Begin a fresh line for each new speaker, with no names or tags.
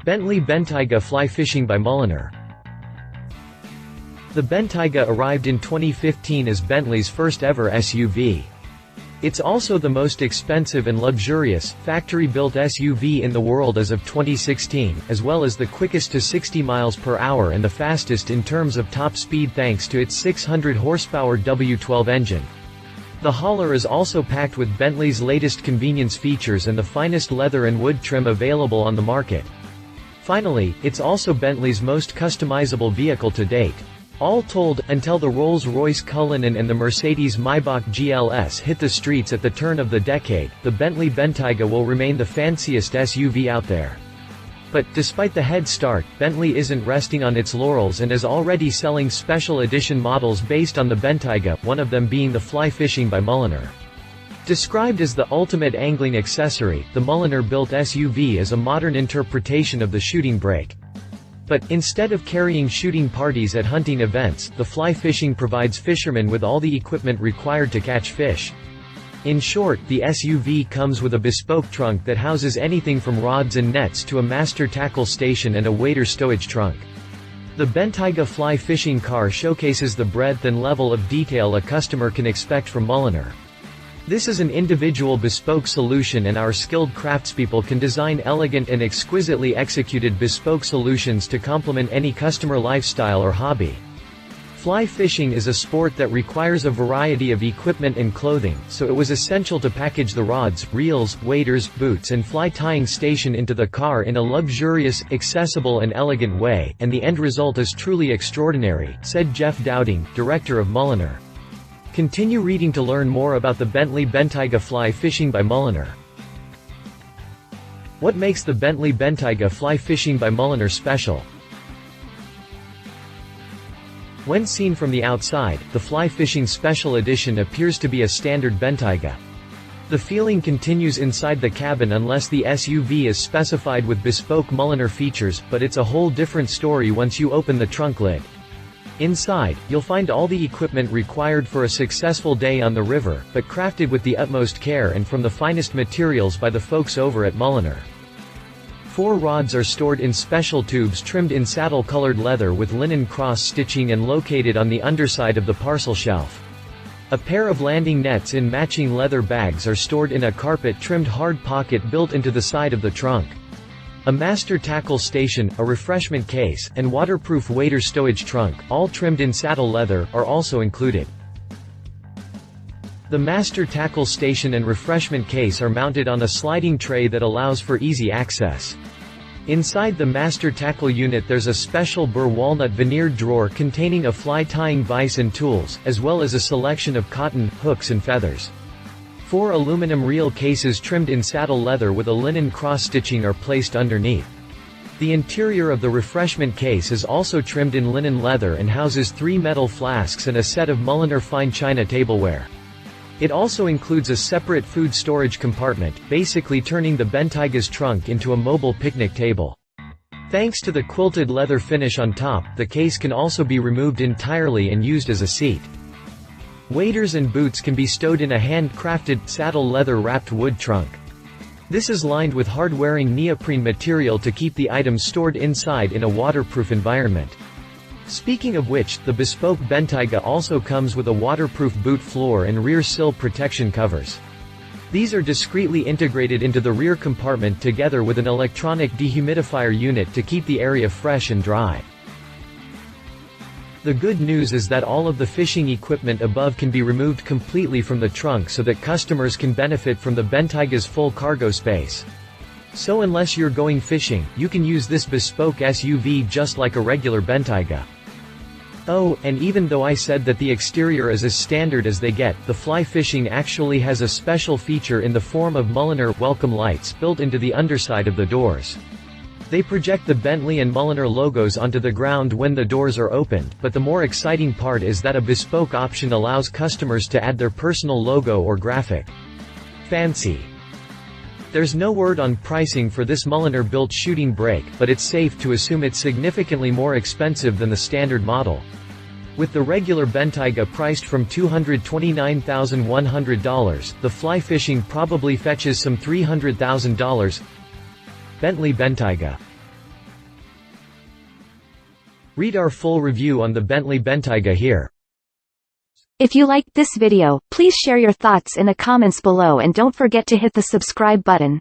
Bentley Bentayga fly fishing by Mulliner. The Bentayga arrived in 2015 as Bentley's first ever SUV. It's also the most expensive and luxurious, factory-built SUV in the world as of 2016, as well as the quickest to 60 miles per hour and the fastest in terms of top speed thanks to its 600 horsepower W12 engine. The hauler is also packed with Bentley's latest convenience features and the finest leather and wood trim available on the market. Finally, it's also Bentley's most customizable vehicle to date. All told, until the Rolls-Royce Cullinan and the Mercedes-Maybach GLS hit the streets at the turn of the decade, the Bentley Bentayga will remain the fanciest SUV out there. But, despite the head start, Bentley isn't resting on its laurels and is already selling special edition models based on the Bentayga, one of them being the Fly Fishing by Mulliner. Described as the ultimate angling accessory, the Mulliner-built SUV is a modern interpretation of the shooting brake. But, instead of carrying shooting parties at hunting events, the Fly Fishing provides fishermen with all the equipment required to catch fish. In short, the SUV comes with a bespoke trunk that houses anything from rods and nets to a master tackle station and a wader stowage trunk. The Bentayga Fly Fishing car showcases the breadth and level of detail a customer can expect from Mulliner. This is an individual bespoke solution and our skilled craftspeople can design elegant and exquisitely executed bespoke solutions to complement any customer lifestyle or hobby. Fly fishing is a sport that requires a variety of equipment and clothing, so it was essential to package the rods, reels, waders, boots and fly tying station into the car in a luxurious, accessible and elegant way, and the end result is truly extraordinary, said Jeff Dowding, director of Mulliner. Continue reading to learn more about the Bentley Bentayga Fly Fishing by Mulliner. What makes the Bentley Bentayga Fly Fishing by Mulliner special? When seen from the outside, the Fly Fishing Special Edition appears to be a standard Bentayga. The feeling continues inside the cabin unless the SUV is specified with bespoke Mulliner features, but it's a whole different story once you open the trunk lid. Inside, you'll find all the equipment required for a successful day on the river, but crafted with the utmost care and from the finest materials by the folks over at Mulliner. 4 rods are stored in special tubes trimmed in saddle-colored leather with linen cross-stitching and located on the underside of the parcel shelf. A pair of landing nets in matching leather bags are stored in a carpet-trimmed hard pocket built into the side of the trunk. A master tackle station, a refreshment case, and waterproof wader stowage trunk, all trimmed in saddle leather, are also included. The master tackle station and refreshment case are mounted on a sliding tray that allows for easy access. Inside the master tackle unit there's a special burr walnut veneered drawer containing a fly tying vise and tools, as well as a selection of cotton, hooks and feathers. 4 aluminum reel cases trimmed in saddle leather with a linen cross-stitching are placed underneath. The interior of the refreshment case is also trimmed in linen leather and houses 3 metal flasks and a set of Mulliner fine china tableware. It also includes a separate food storage compartment, basically turning the Bentayga's trunk into a mobile picnic table. Thanks to the quilted leather finish on top, the case can also be removed entirely and used as a seat. Waders and boots can be stowed in a hand-crafted, saddle leather-wrapped wood trunk. This is lined with hard-wearing neoprene material to keep the items stored inside in a waterproof environment. Speaking of which, the bespoke Bentayga also comes with a waterproof boot floor and rear sill protection covers. These are discreetly integrated into the rear compartment together with an electronic dehumidifier unit to keep the area fresh and dry. The good news is that all of the fishing equipment above can be removed completely from the trunk so that customers can benefit from the Bentayga's full cargo space. So unless you're going fishing, you can use this bespoke SUV just like a regular Bentayga. Oh, and even though I said that the exterior is as standard as they get, the Fly Fishing actually has a special feature in the form of Mulliner welcome lights built into the underside of the doors. They project the Bentley and Mulliner logos onto the ground when the doors are opened, but the more exciting part is that a bespoke option allows customers to add their personal logo or graphic. Fancy. There's no word on pricing for this Mulliner-built shooting brake, but it's safe to assume it's significantly more expensive than the standard model. With the regular Bentayga priced from $229,100, the Fly Fishing probably fetches some $300,000. Bentley Bentayga. Read our full review on the Bentley Bentayga here.
If you liked this video, please share your thoughts in the comments below and don't forget to hit the subscribe button.